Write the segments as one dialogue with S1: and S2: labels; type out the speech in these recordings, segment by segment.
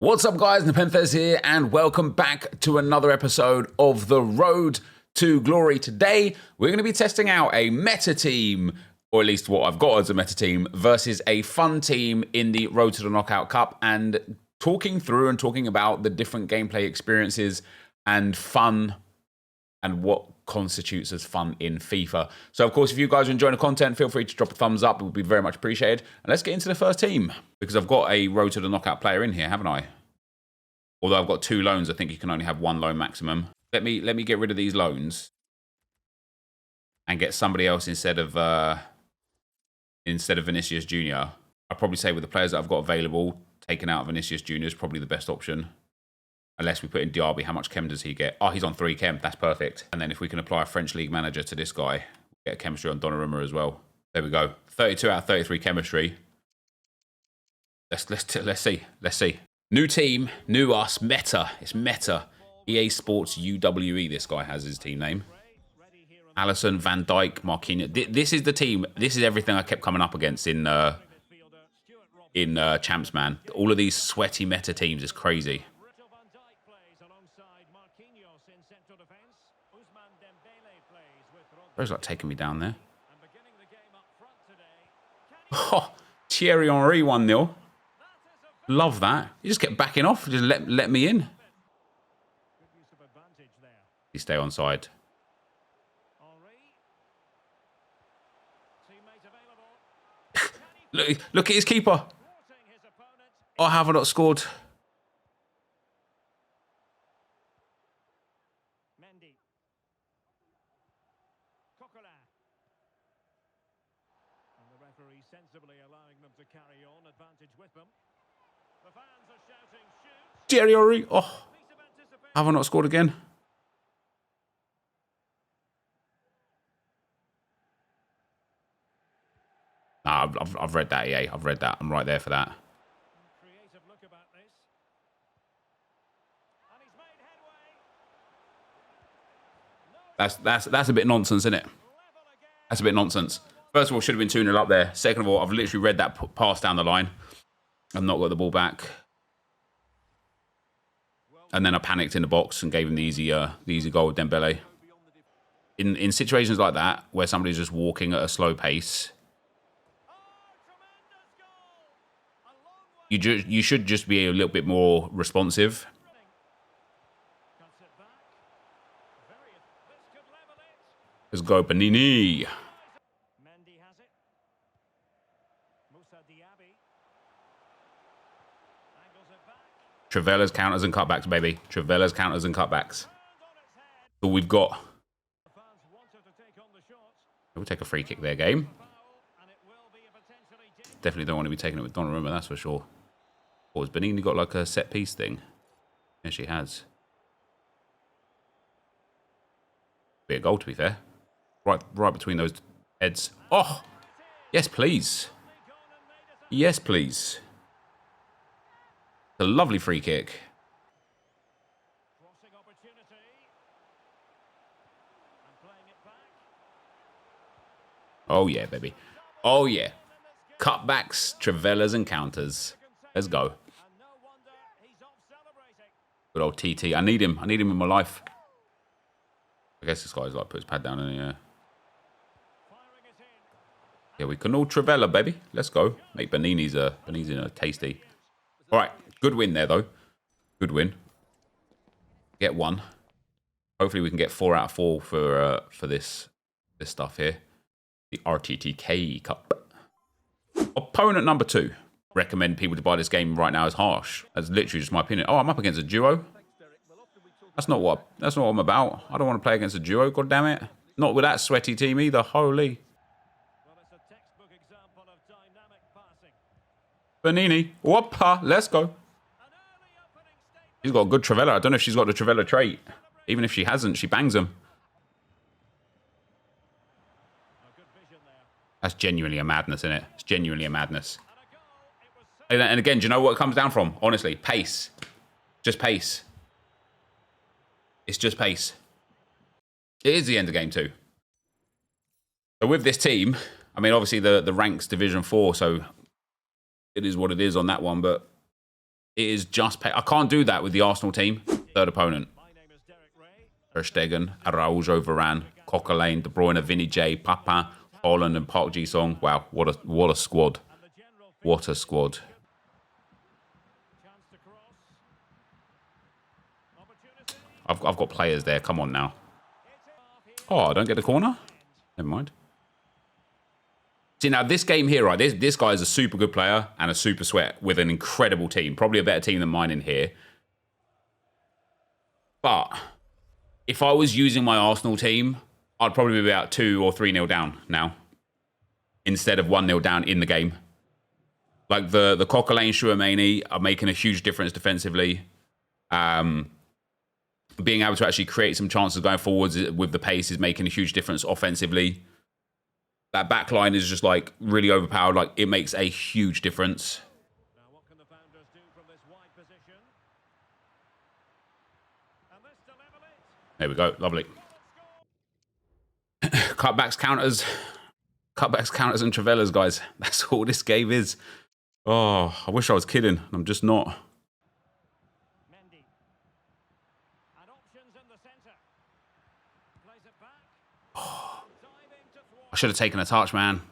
S1: What's up, guys? NepentheZ here, and welcome back to another episode of The Road to Glory. Today, we're going to be testing out a meta team, or at least what I've got as a meta team, versus a fun team in the Road to the Knockout Cup, and talking through and talking about the different gameplay experiences and fun and what constitutes as fun in FIFA. So, of course, if you guys are enjoying the content, feel free to drop a thumbs up. It would be very much appreciated. And let's get into the first team, because I've got a Road to the Knockout player in here, haven't I? Although I've got 2 loans, I think you can only have 1 loan maximum. Let me get rid of these loans and get somebody else instead of Vinicius Jr. I'd probably say with the players that I've got available, taking out Vinicius Jr. is probably the best option. Unless we put in Diaby, how much chem does he get? Oh, he's on 3 chem. That's perfect. And then if we can apply a French League manager to this guy, get chemistry on Donnarumma as well. There we go. 32 out of 33 chemistry. Let's see. New team, new us, meta. It's meta. EA Sports UWE, this guy has his team name. Alisson, Van Dijk, Marquinhos. This is the team. This is everything I kept coming up against in Champs, man. All of these sweaty meta teams is crazy. Bro's like taking me down there. Oh, Thierry Henry 1-0. Love that. You just kept backing off. Just let me in. You stay on side. Look at his keeper. Oh, have I not scored?
S2: Sensibly allowing them to carry on, advantage with them. The fans are shouting, shoot!
S1: Thierry Henry. Oh, have I not scored again? Nah, I've read that, EA. I've read that. I'm right there for that.
S2: Creative look about this. And he's made headway.
S1: That's a bit nonsense, isn't it? That's a bit nonsense. First of all, should have been 2-0 up there. Second of all, I've literally read that pass down the line. I've not got the ball back. And then I panicked in the box and gave him the easy goal with Dembele. In situations like that, where somebody's just walking at a slow pace, you should just be a little bit more responsive. Let's go, Panini. Trivella's counters and cutbacks, baby. Trivella's counters and cutbacks. All we've got. We'll take a free kick there, game. Definitely don't want to be taking it with Donnarumma, that's for sure. Or has Benini got like a set piece thing? Yeah, she has. Be a goal, to be fair. Right between those heads. Oh! Yes, please. Yes, please. A lovely free kick. Oh, yeah, baby. Oh, yeah. Cutbacks, Trivella's and counters. Let's go. Good old TT. I need him. I need him in my life. I guess this guy's like put his pad down in here. Yeah, we can all Trivella, baby. Let's go. Mate, Benini's tasty. All right. Good win there, though. Good win. Get 1. Hopefully we can get 4 out of 4 for this stuff here. The RTTK Cup. Opponent number 2. Recommend people to buy this game right now is harsh. That's literally just my opinion. Oh, I'm up against a duo. That's not what I'm about. I don't want to play against a duo, god damn it. Not with that sweaty team either. Holy. Benini. Whoppa. Let's go. She's got a good Trivella. I don't know if she's got the Trivella trait. Even if she hasn't, she bangs them. That's genuinely a madness, isn't it? It's genuinely a madness. And again, do you know what it comes down from? Honestly, pace. Just pace. It's just pace. It is the end of game 2. So with this team, I mean, obviously the rank's Division 4, so it is what it is on that one, but It is just I can't do that with the Arsenal team. Third opponent. Ter Stegen, Araujo, Varane, Coquelin, De Bruyne, Vinny J, Papa, Holland, and Park Ji-sung. Wow, what a squad. What a squad. I've got players there. Come on now. Oh, I don't get the corner? Never mind. See, now this game here, right, this guy is a super good player and a super sweat with an incredible team. Probably a better team than mine in here. But if I was using my Arsenal team, I'd probably be about 2 or 3-0 down now. Instead of 1-0 down in the game. Like the Coquelin, Chouameni are making a huge difference defensively. Being able to actually create some chances going forwards with the pace is making a huge difference offensively. That back line is just like really overpowered. Like it makes a huge difference.
S2: Now, what can the founders do from this wide position? And this to level it.
S1: There we go. Lovely. Cutbacks, counters. Cutbacks, counters, and Travellas, guys. That's all this game is. Oh, I wish I was kidding. I'm just not.
S2: Mendy. And options in the centre. Plays it back. Diving to thwart.
S1: I should have taken a touch, man.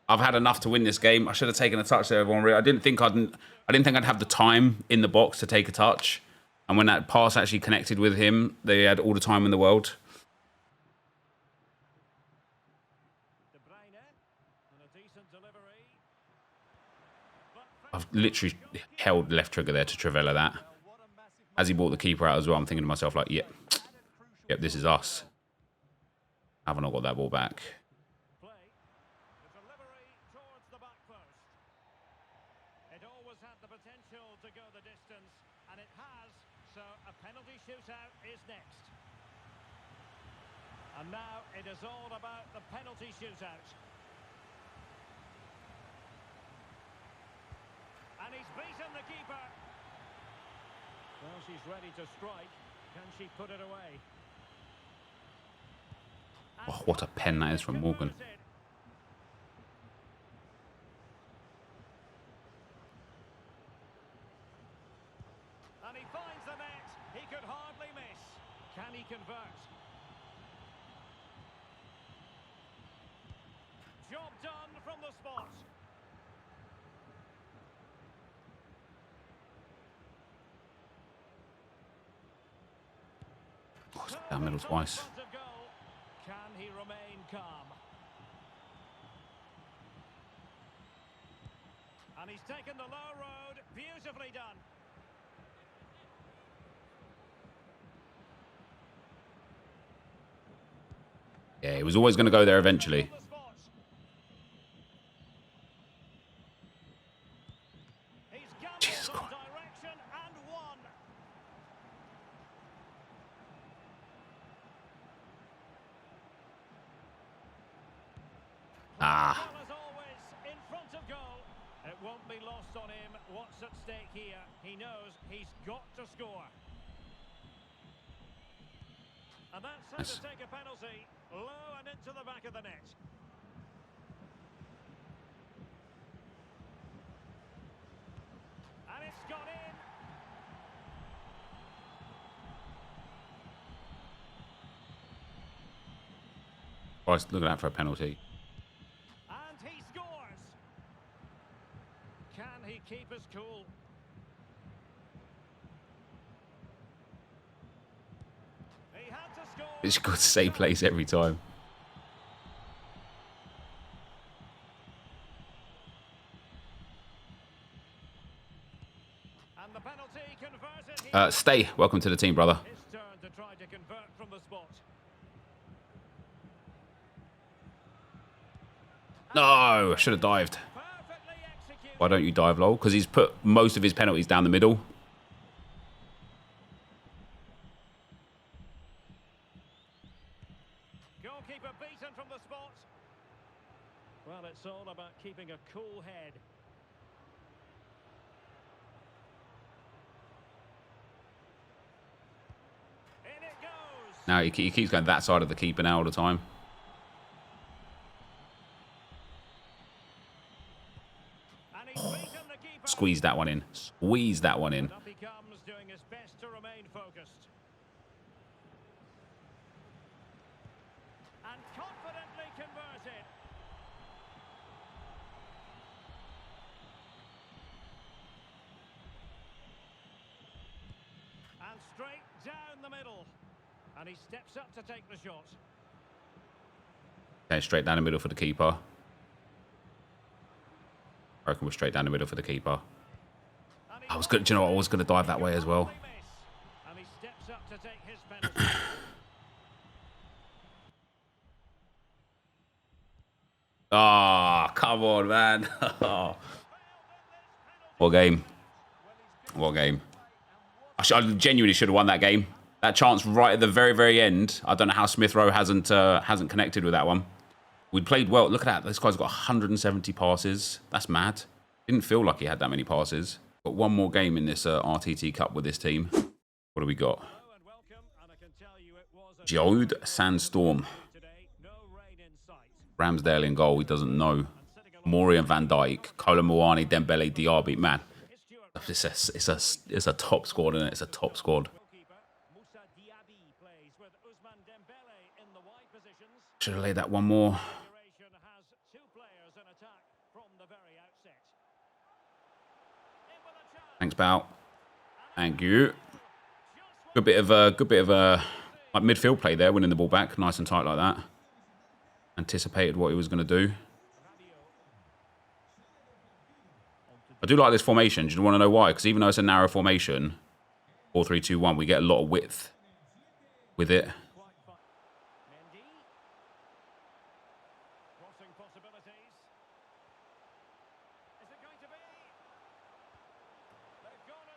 S1: I've had enough to win this game. I should have taken a touch there, everyone. I didn't think I'd have the time in the box to take a touch. And when that pass actually connected with him, they had all the time in the world.
S2: De Bruyne. And a decent delivery.
S1: I've literally held left trigger there to Travella that. As he brought the keeper out as well, I'm thinking to myself, like, yep, this is us. Have I not got that ball back?
S2: Play. The delivery towards the back post. It always had the potential to go the distance, and it has. So a penalty shootout is next. And now it is all about the penalty shootout. And he's beaten the keeper. Well, she's ready to strike. Can she put it away?
S1: Oh, what a pen that is from Morgan.
S2: And he finds the net. He could hardly miss. Can he convert? Job done from the spot.
S1: Oh, it's down middle twice.
S2: In front of goal. Can he remain calm? And he's taken the low road. Beautifully done.
S1: Yeah, he was always going to go there eventually.
S2: On the spot. He's
S1: Jesus
S2: gambled
S1: Christ.
S2: on direction and won.
S1: Ah,
S2: Well, as always, in front of goal. It won't be lost on him what's at stake here. He knows he's got to score. And that's how
S1: Nice.
S2: to take a penalty, low and into the back of the net. And it's gone in.
S1: Christ, look at that for a penalty.
S2: And he scores. Can he keep his cool? He had to score.
S1: It's got to stay place every time.
S2: And the penalty converted here.
S1: Stay. Welcome to the team, brother.
S2: His turn to try to convert from the spot.
S1: No, I should have dived.
S2: Perfectly executed.
S1: Why don't you dive, lol? Because he's put most of his penalties down the middle.
S2: Goalkeeper beaten from the spot. Well, it's all about keeping a cool head. In it goes.
S1: Now he keeps going that side of the keeper now all the time.
S2: And he's beaten the keeper.
S1: squeeze that one in. Squeeze that one in.
S2: Up he comes, doing his best to remain focused. And confidently converted. And straight down the middle. And he steps up to take the shot.
S1: Okay, straight down the middle for the keeper. I reckon we're straight down the middle for the keeper. I was good. Do you know what? I was going to dive that way as well.
S2: And he steps up to take his penalty.
S1: Ah, come on, man. What game? What game? I genuinely should have won that game. That chance right at the very, very end. I don't know how Smith Rowe hasn't connected with that one. We played well. Look at that. This guy's got 170 passes. That's mad. Didn't feel like he had that many passes. Got one more game in this RTT Cup with this team. What do we got? Jode Sandstorm. Ramsdale in goal. He doesn't know. Mori and Van Dijk. Kolo Muani, Dembele, Diaby. Man, it's a top squad, isn't it? It's a top squad. Should have laid that one more. Thanks, pal. Thank you. Good bit of like midfield play there, winning the ball back, nice and tight like that. Anticipated what he was going to do. I do like this formation. Do you want to know why? Because even though it's a narrow formation, 4-3-2-1, we get a lot of width with it.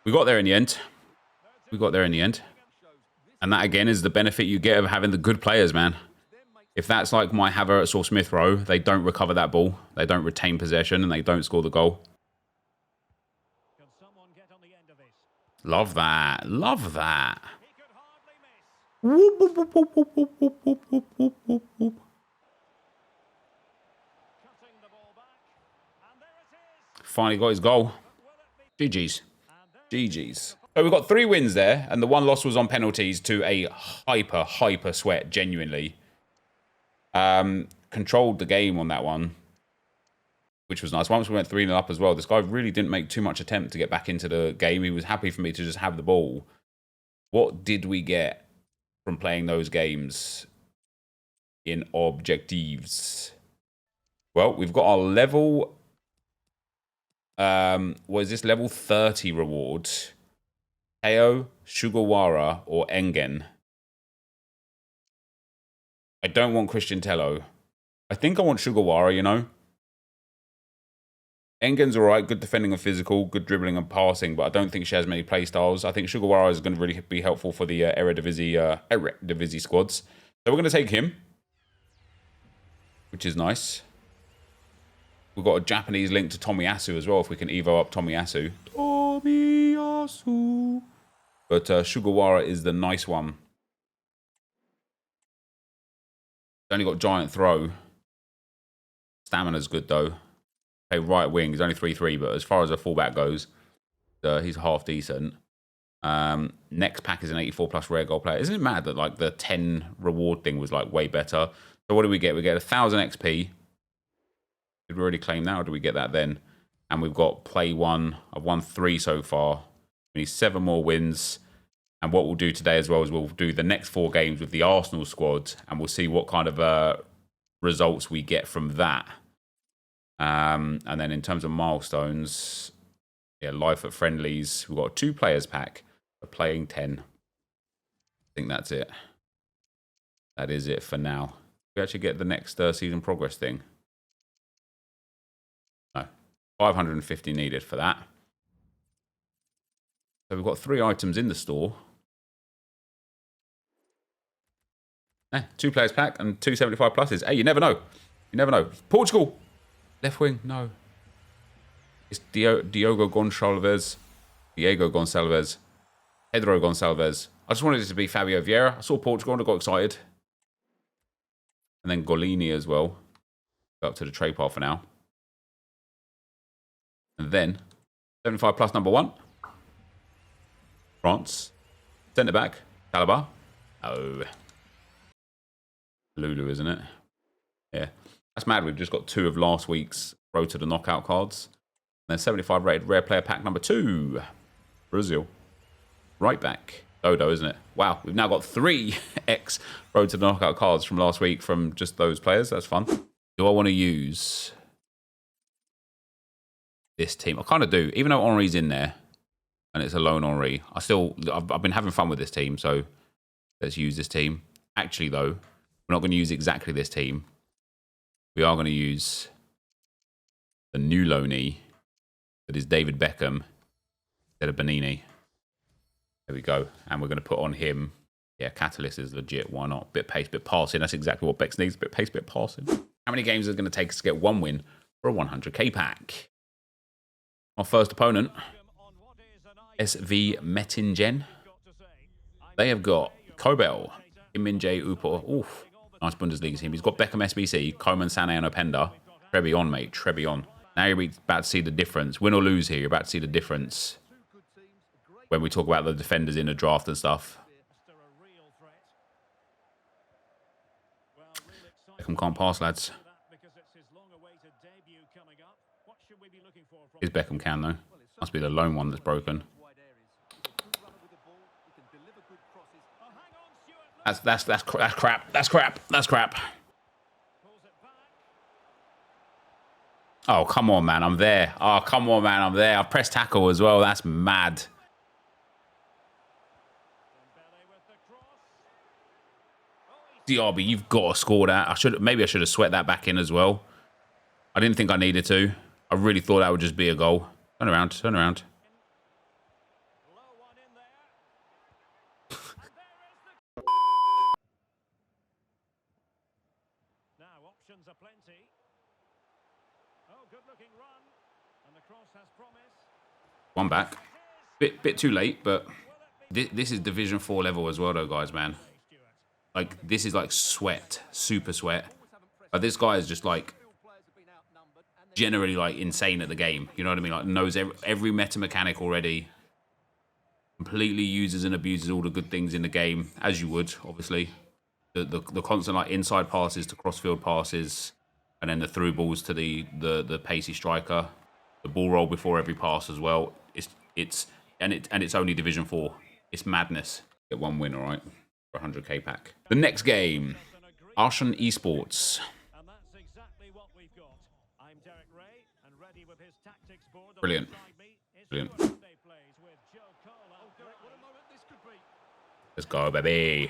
S1: We got there in the end. We got there in the end. And that, again, is the benefit you get of having the good players, man. If that's like my Havertz or Smith Rowe, they don't recover that ball. They don't retain possession and they don't score the goal. Love that. Love that. Whoop, whoop, whoop, whoop, whoop, whoop, whoop, whoop, whoop, whoop, whoop. Finally got his goal. GG's. GG's. So we've got 3 wins there, and the 1 loss was on penalties to a hyper sweat, genuinely. Controlled the game on that one, which was nice. Once we went 3-0 up as well, this guy really didn't make too much attempt to get back into the game. He was happy for me to just have the ball. What did we get from playing those games in objectives? Well, we've got our level... was this level 30 reward? Teo, Sugawara, or Engen? I don't want Christian Tello. I think I want Sugawara, you know? Engen's alright, good defending and physical, good dribbling and passing, but I don't think she has many play styles. I think Sugawara is going to really be helpful for the Eredivisie squads. So we're going to take him, which is nice. We've got a Japanese link to Tomiyasu as well, if we can evo up Tomiyasu. Tomiyasu. But Sugawara is the nice one. Only got giant throw. Stamina's good, though. Okay, right wing. He's only 3-3, but as far as a fullback goes, he's half decent. Next pack is an 84+ rare gold player. Isn't it mad that like the 10 reward thing was like way better? So what do we get? We get 1,000 XP. Did we already claim that, or do we get that then? And we've got play 1. I've won 3 so far. We need 7 more wins. And what we'll do today as well is we'll do the next 4 games with the Arsenal squad, and we'll see what kind of results we get from that. And then in terms of milestones, yeah, life at friendlies, we've got a 2 players pack for playing 10. I think that's it. That is it for now. We actually get the next season progress thing. No, 550 needed for that. So we've got 3 items in the store. 2 players pack and 2 75 pluses. Hey, you never know. You never know. Portugal. Left wing. No. It's Diogo Gonçalves. Diego Gonçalves. Pedro Gonçalves. I just wanted it to be Fabio Vieira. I saw Portugal and I got excited. And then Golini as well. Go up to the trade pile for now. And then 75 plus number 1. France. Centre back. Calabar. Oh. Lulu, isn't it? Yeah. That's mad. We've just got 2 of last week's Road to the Knockout cards. And then 75 rated rare player pack number 2. Brazil. Right back. Dodo, isn't it? Wow. We've now got 3 X Road to the Knockout cards from last week from just those players. That's fun. Do I want to use this team? I kind of do. Even though Henri's in there and it's a lone Henri, I've been having fun with this team. So let's use this team. Actually, though, we're not going to use exactly this team. We are going to use the new loanee that is David Beckham instead of Benini. There we go. And we're going to put on him. Yeah, Catalyst is legit. Why not? Bit pace, bit passing. That's exactly what Bex needs. Bit pace, bit passing. How many games is it going to take us to get 1 win for a 100k pack? Our first opponent, SV Mettingen. They have got Kobel, Iminje Upo. Oof. Nice Bundesliga team. He's got Beckham SBC, Coman, Sané, and Openda. Trebion, mate. Trebion. Now you're about to see the difference. Win or lose here, you're about to see the difference when we talk about the defenders in the draft and stuff. Beckham can't pass, lads. His Beckham can, though. Must be the lone one that's broken. That's crap. That's crap. That's crap. Oh, come on, man. I'm there. Oh, come on, man. I'm there. I've pressed tackle as well. That's mad. Diaby, you've got to score that. Maybe I should have sweat that back in as well. I didn't think I needed to. I really thought that would just be a goal. Turn around. Turn around.
S2: Now options are plenty. Oh, good-looking run, and the cross has promise.
S1: One back. Bit too late, but this is Division 4 level as well, though, guys, man. Like, this is like sweat, super sweat. But this guy is just like generally like insane at the game. You know what I mean? Like knows every meta mechanic already. Completely uses and abuses all the good things in the game, as you would, obviously. The constant like inside passes to crossfield passes, and then the through balls to the pacey striker. The ball roll before every pass as well. It's only Division 4. It's madness. Get 1 win, all right. 100k pack. The next game, Arshan Esports.
S2: And that's exactly what we've got. I'm Derek Ray, and ready with his tactics board.
S1: Brilliant. Brilliant. Let's go, baby.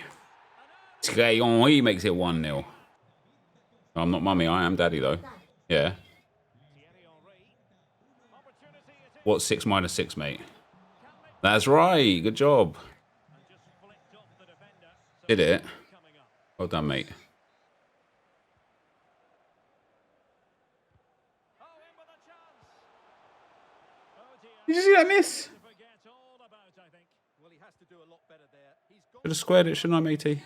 S1: He makes it 1-0. I'm not mummy, I am daddy, though. Yeah. What's 6 minus 6, mate? That's right. Good job. Did it? Well done, mate. Did you see that miss? Should have squared it, shouldn't I, matey?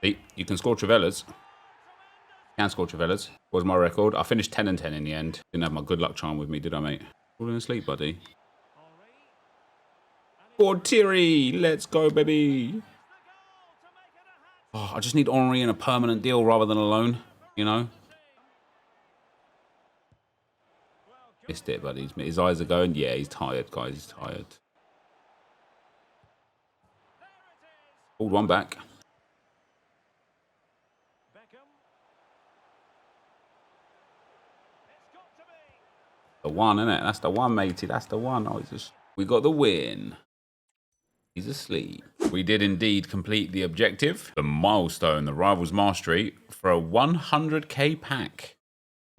S1: See, you can score Trivellas. Can score Trivellas. Was my record. I finished 10 and 10 in the end. Didn't have my good luck charm with me, did I, mate? Falling asleep, buddy. Thierry, let's go, baby. Oh, I just need Henri in a permanent deal rather than a loan, you know? Missed it, buddy. His eyes are going. Yeah, he's tired, guys. He's tired. Pulled one back. The one, innit? That's the one, matey. That's the one. Oh, we got the win. He's asleep. We did indeed complete the objective. The milestone, the Rivals Mastery, for a 100k pack.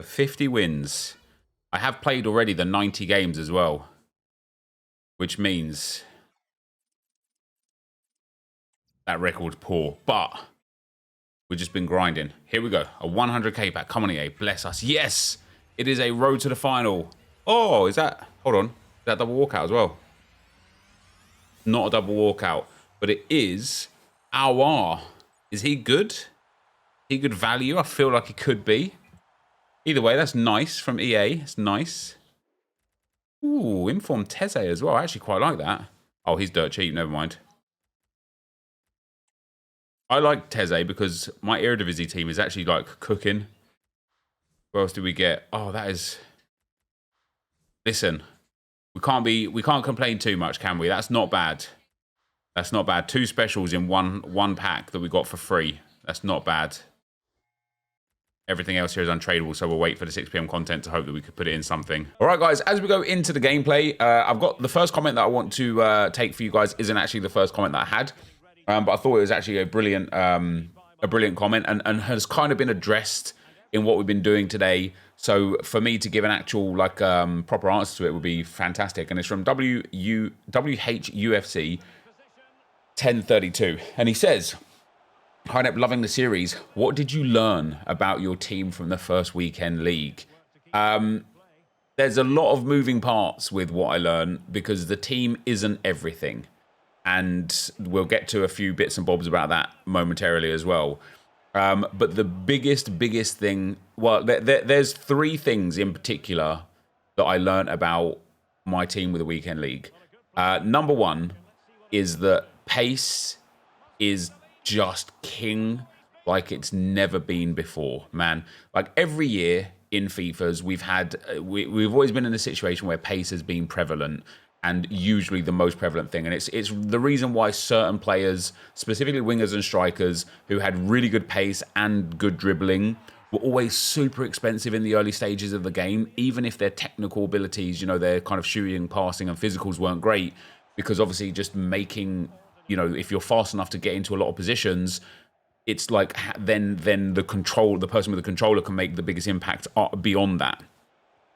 S1: For 50 wins. I have played already the 90 games as well. Which means that record's poor. But we've just been grinding. Here we go. A 100k pack. Come on, EA. Bless us. Yes! It is a road to the final. Oh, is that... Hold on. Is that double walkout as well? Not a double walkout. But it is... Awar. Is he good? he good value? I feel like he could be. Either way, that's nice from EA. It's nice. Ooh, NepentheZ as well. I actually quite like that. Oh, he's dirt cheap. Never mind. I like Teze because my Eredivisie team is actually like cooking. What else do we get? Oh, that is. Listen, we can't complain too much, can we? That's not bad. That's not bad. 2 specials in one pack that we got for free. That's not bad. Everything else here is untradeable, so we'll wait for the 6 p.m. content to hope that we could put it in something. All right, guys, as we go into the gameplay, I've got the first comment that I want to take for you guys isn't actually the first comment that I had, but I thought it was actually a brilliant comment and has kind of been addressed in what we've been doing today. So for me to give an actual like proper answer to it would be fantastic. And it's from WHUFC 1032, and he says, "Hi, Nep, loving the series. What did you learn about your team from the first weekend league?" There's a lot of moving parts with what I learned because the team isn't everything. And we'll get to a few bits and bobs about that momentarily as well. But the biggest thing, well, there's 3 things in particular that I learned about my team with the weekend league. Number 1 is that pace is just king like it's never been before, man. Like every year in FIFAs, we've always been in a situation where pace has been prevalent and usually the most prevalent thing. And it's the reason why certain players, specifically wingers and strikers, who had really good pace and good dribbling, were always super expensive in the early stages of the game, even if their technical abilities, you know, their kind of shooting, passing and physicals weren't great, because obviously just making, you know, if you're fast enough to get into a lot of positions, it's like then the person with the controller can make the biggest impact beyond that.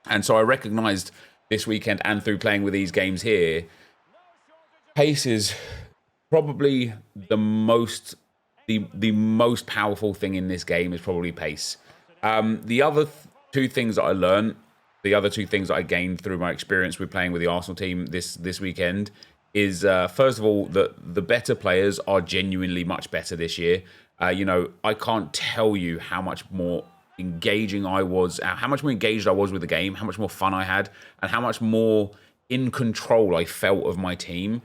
S1: And so I recognized this weekend and through playing with these games here, pace is probably the most powerful thing in this game is probably pace. The other 2 things that I learned, the other 2 things that I gained through my experience with playing with the Arsenal team this weekend is, first of all, that the better players are genuinely much better this year. You know, I can't tell you how much more engaging I was, how much more engaged I was with the game, how much more fun I had, and how much more in control I felt of my team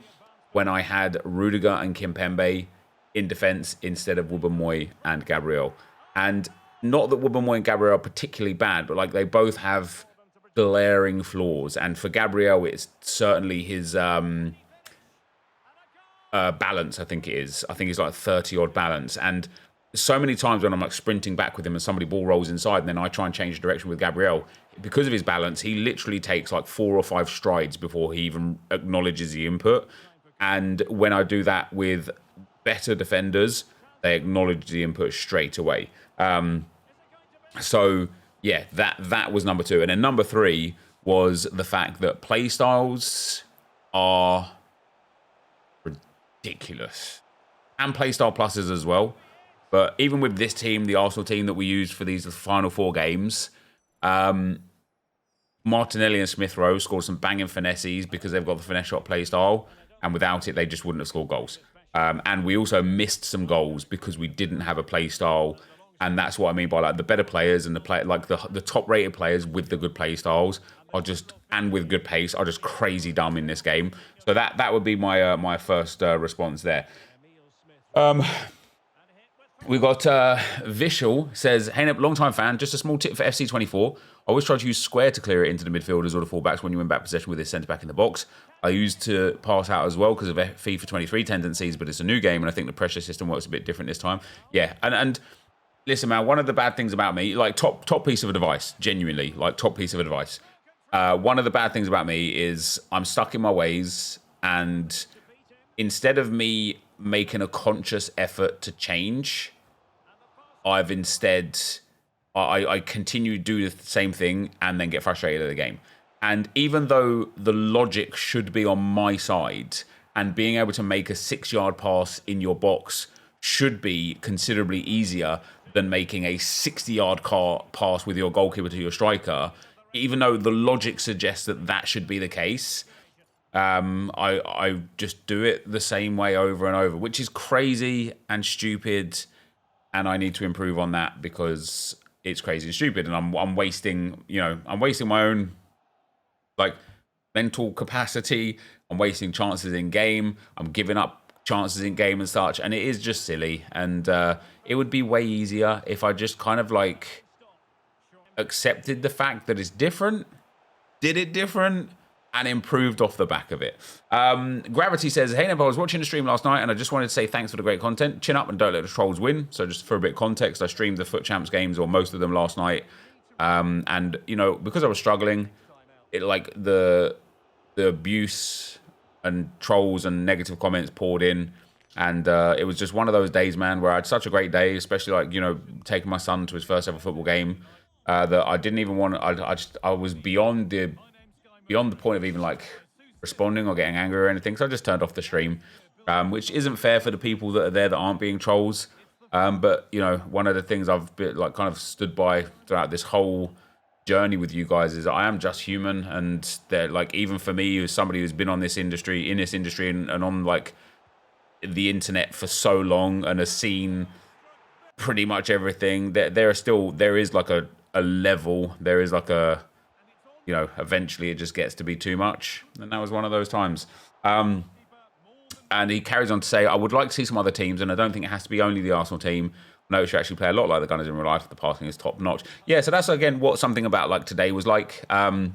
S1: when I had Rudiger and Kimpembe in defense instead of Wubben-Moy and Gabriel. And not that Wubben-Moy and Gabriel are particularly bad, but like they both have glaring flaws. And for Gabriel, it's certainly his balance, I think it is. I think it's like 30-odd balance. And so many times when I'm like sprinting back with him and somebody ball rolls inside and then I try and change direction with Gabriel, because of his balance, he literally takes like 4 or 5 strides before he even acknowledges the input. And when I do that with better defenders, they acknowledge the input straight away. So yeah, that was number 2. And then number 3 was the fact that play styles are ridiculous. And playstyle pluses as well. But even with this team, the Arsenal team that we used for these final 4 games, Martinelli and Smith Rowe scored some banging finesses because they've got the finesse shot play style. And without it, they just wouldn't have scored goals. And we also missed some goals because we didn't have a play style. And that's what I mean by like the better players and the top rated players with the good play styles are just, and with good pace, are just crazy dumb in this game. So that would be my my first response there. We got Vishal says, "Hey, Nep, long-time fan. Just a small tip for FC24. I always try to use square to clear it into the midfielders or the fullbacks when you win back possession with his centre-back in the box. I used to pass out as well because of FIFA 23 tendencies, but it's a new game, and I think the pressure system works a bit different this time." Yeah, and listen, man, one of the bad things about me, like top piece of advice, genuinely, like top piece of advice. One of the bad things about me is I'm stuck in my ways, and instead of me making a conscious effort to change, I've instead I continue to do the same thing and then get frustrated at the game. And even though the logic should be on my side and being able to make a 6-yard pass in your box should be considerably easier than making a 60-yard pass with your goalkeeper to your striker, even though the logic suggests that that should be the case, I just do it the same way over and over, which is crazy and stupid and I need to improve on that because it's crazy and stupid, and I'm wasting, I'm wasting my own like mental capacity. I'm wasting chances in game. I'm giving up chances in game and such, and it is just silly. And it would be way easier if I just kind of like accepted the fact that it's different, did it different, and improved off the back of it. Gravity says, hey, Neb, I was watching the stream last night and I just wanted to say thanks for the great content. Chin up and don't let the trolls win. So just for a bit of context, I streamed the Foot Champs games, or most of them, last night. And, because I was struggling, it like the abuse and trolls and negative comments poured in. And it was just one of those days, man, where I had such a great day, especially taking my son to his first ever football game, that I didn't even want to, I was beyond the point of even like responding or getting angry or anything. So I just turned off the stream, which isn't fair for the people that are there that aren't being trolls. But one of the things I've been, like, kind of stood by throughout this whole journey with you guys is I am just human, and they're like, even for me, as somebody who's been in this industry and on like the internet for so long and has seen pretty much everything, there is like a level, there is like a, eventually it just gets to be too much. And that was one of those times. And he carries on to say, I would like to see some other teams, and I don't think it has to be only the Arsenal team. I know it should actually play a lot like the Gunners in real life. The passing is top notch. Yeah, so that's, again, what something about like today was like. I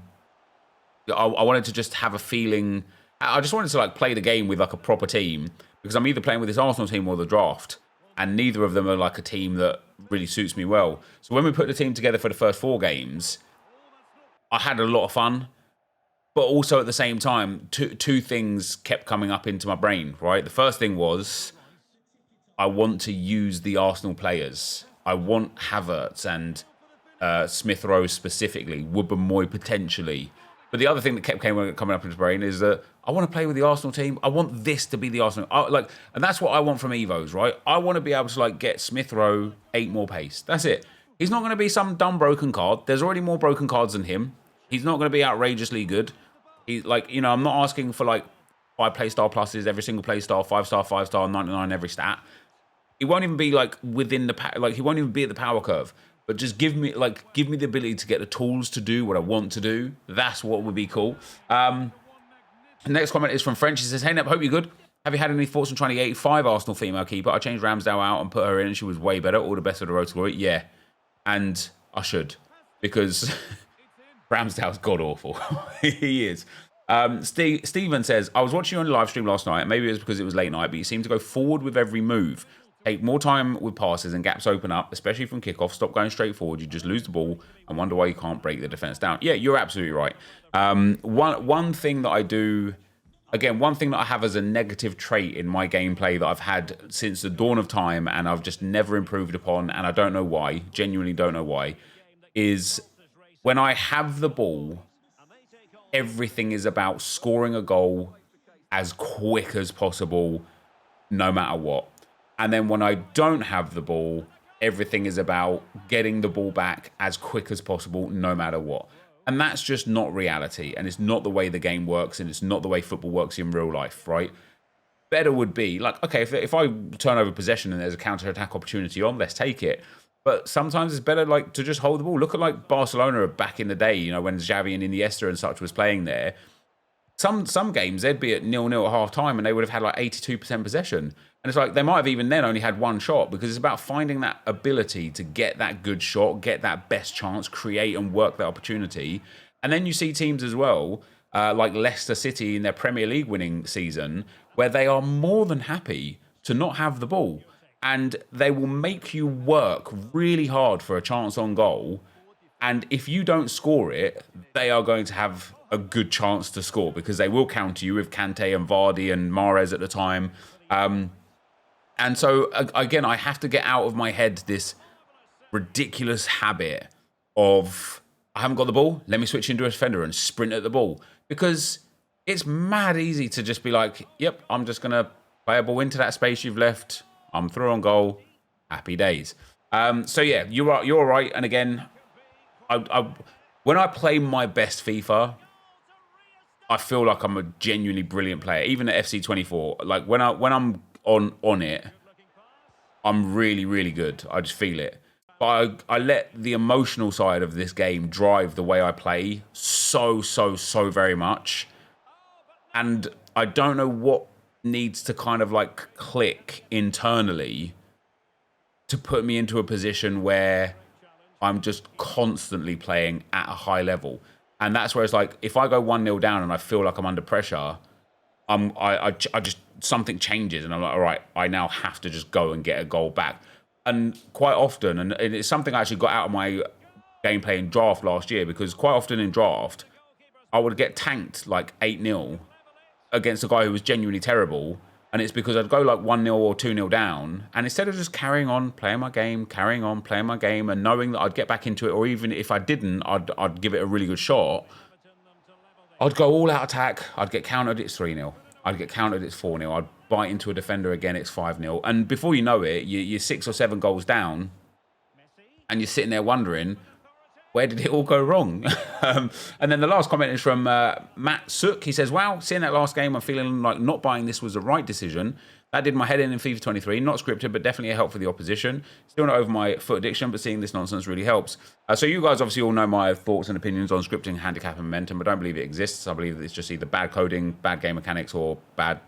S1: wanted to just have a feeling. I just wanted to like play the game with like a proper team, because I'm either playing with this Arsenal team or the draft, and neither of them are like a team that really suits me well. So when we put the team together for the first 4 games, I had a lot of fun, but also at the same time, two things kept coming up into my brain, right? The first thing was, I want to use the Arsenal players. I want Havertz and Smith Rowe specifically, Wubben-Moy potentially. But the other thing that kept coming up into my brain is that I want to play with the Arsenal team. I want this to be the Arsenal. And that's what I want from Evos, right? I want to be able to like get Smith Rowe 8 more pace. That's it. He's not going to be some dumb broken card. There's already more broken cards than him. He's not going to be outrageously good. He's like, I'm not asking for like 5 playstyle pluses, every single playstyle, 5-star, 5-star, 99 every stat. He won't even be like within the he won't even be at the power curve. But just give me the ability to get the tools to do what I want to do. That's what would be cool. The next comment is from French. He says, hey, Nep, hope you're good. Have you had any thoughts on trying to get 85 Arsenal female keeper? I changed Ramsdale out and put her in, and she was way better. All the best of the road to glory. Yeah, and I should, because Ramsdale's god-awful. He is. Steven says, I was watching you on the live stream last night. Maybe it was because it was late night, but you seem to go forward with every move. Take more time with passes and gaps open up, especially from kickoff. Stop going straight forward. You just lose the ball and wonder why you can't break the defense down. Yeah, you're absolutely right. One thing that I do, again, one thing that I have as a negative trait in my gameplay that I've had since the dawn of time, and I've just never improved upon, and I don't know why, genuinely don't know why, is when I have the ball, everything is about scoring a goal as quick as possible, no matter what. And then when I don't have the ball, everything is about getting the ball back as quick as possible, no matter what. And that's just not reality. And it's not the way the game works. And it's not the way football works in real life, right? Better would be, like, okay, if I turn over possession and there's a counter-attack opportunity on, let's take it. But sometimes it's better like to just hold the ball. Look at like Barcelona back in the day, when Xavi and Iniesta and such was playing there. Some games, they'd be at 0-0 at half-time and they would have had like 82% possession. And it's like they might have even then only had one shot, because it's about finding that ability to get that good shot, get that best chance, create and work that opportunity. And then you see teams as well, like Leicester City in their Premier League winning season, where they are more than happy to not have the ball. And they will make you work really hard for a chance on goal. And if you don't score it, they are going to have a good chance to score, because they will counter you with Kante and Vardy and Mahrez at the time. And so, again, I have to get out of my head this ridiculous habit of, I haven't got the ball, let me switch into a defender and sprint at the ball. Because it's mad easy to just be like, yep, I'm just going to play a ball into that space you've left. I'm through on goal. Happy days. So, yeah, you're all right. And again, when I play my best FIFA, I feel like I'm a genuinely brilliant player. Even at FC24, like when I'm on it, I'm really, really good. I just feel it. But I let the emotional side of this game drive the way I play so very much. And I don't know what needs to kind of like click internally to put me into a position where I'm just constantly playing at a high level. And that's where it's like, if I go 1-0 down and I feel like I'm under pressure, I just, something changes and I'm like, all right, I now have to just go and get a goal back. And quite often, and it's something I actually got out of my gameplay in draft last year, because quite often in draft, I would get tanked like 8-0 against a guy who was genuinely terrible. And it's because I'd go like 1-0 or 2-0 down. And instead of just carrying on, playing my game, carrying on, playing my game, and knowing that I'd get back into it, or even if I didn't, I'd give it a really good shot, I'd go all out attack. I'd get countered, it's 3-0. I'd get countered, it's 4-0. I'd bite into a defender again, it's 5-0. And before you know it, you're 6 or 7 goals down, and you're sitting there wondering, where did it all go wrong? And then the last comment is from Matt Sook. He says, wow, seeing that last game, I'm feeling like not buying this was the right decision. That did my head in FIFA 23. Not scripted, but definitely a help for the opposition. Still not over my foot addiction, but seeing this nonsense really helps. So you guys obviously all know my thoughts and opinions on scripting, handicap, and momentum, but I don't believe it exists. I believe it's just either bad coding, bad game mechanics, or bad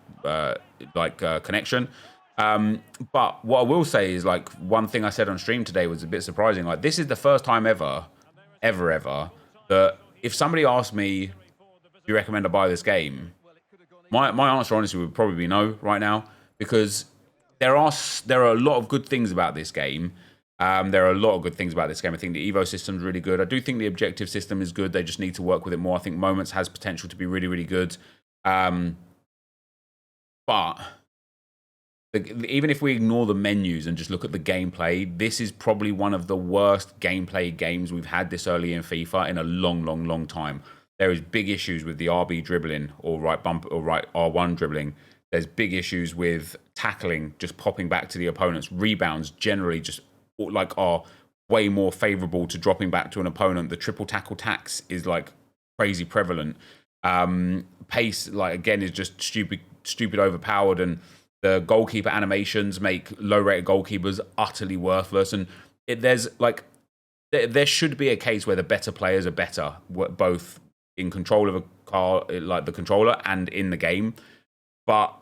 S1: connection. But what I will say is, like, one thing I said on stream today was a bit surprising. Like, this is the first time ever, that if somebody asked me, do you recommend I buy this game? My answer, honestly, would probably be no right now, because there are a lot of good things about this game. There are a lot of good things about this game. I think the Evo system is really good. I do think the objective system is good. They just need to work with it more. I think Moments has potential to be really, really good. But even if we ignore the menus and just look at the gameplay, this is probably one of the worst gameplay games we've had this early in FIFA in a long time. There is big issues with the RB dribbling or right bump or right R1 dribbling. There's big issues with tackling, just popping back to the opponents. Rebounds generally just like are way more favorable to dropping back to an opponent. The triple tackle tax is like crazy prevalent. Pace, like, again, is just stupid overpowered, and the goalkeeper animations make low-rated goalkeepers utterly worthless. And there should be a case where the better players are better, both in control of a car, like the controller, and in the game. But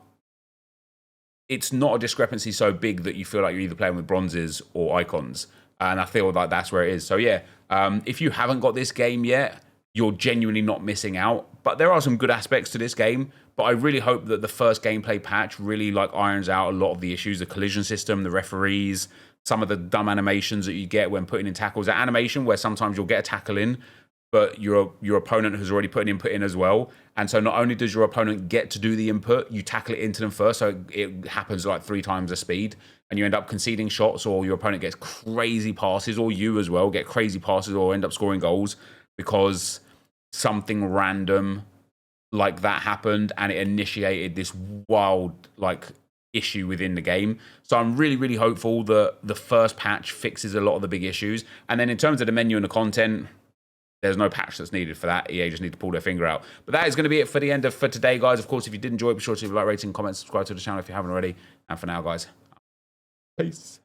S1: it's not a discrepancy so big that you feel like you're either playing with bronzes or icons. And I feel like that's where it is. So yeah, if you haven't got this game yet, you're genuinely not missing out. But there are some good aspects to this game. But I really hope that the first gameplay patch really like irons out a lot of the issues, the collision system, the referees, some of the dumb animations that you get when putting in tackles. That animation where sometimes you'll get a tackle in, but your opponent has already put an input in as well. And so not only does your opponent get to do the input, you tackle it into them first, so it happens like 3 times the speed, and you end up conceding shots, or your opponent gets crazy passes, or you as well get crazy passes or end up scoring goals because something random like that happened and it initiated this wild like issue within the game. So I'm really hopeful that the first patch fixes a lot of the big issues. And then in terms of the menu and the content, there's no patch that's needed for that. EA just need to pull their finger out. But that is going to be it for the end for today, guys. Of course, if you did enjoy it, be sure to leave a like, rating, comment, subscribe to the channel if you haven't already. And for now, guys, peace.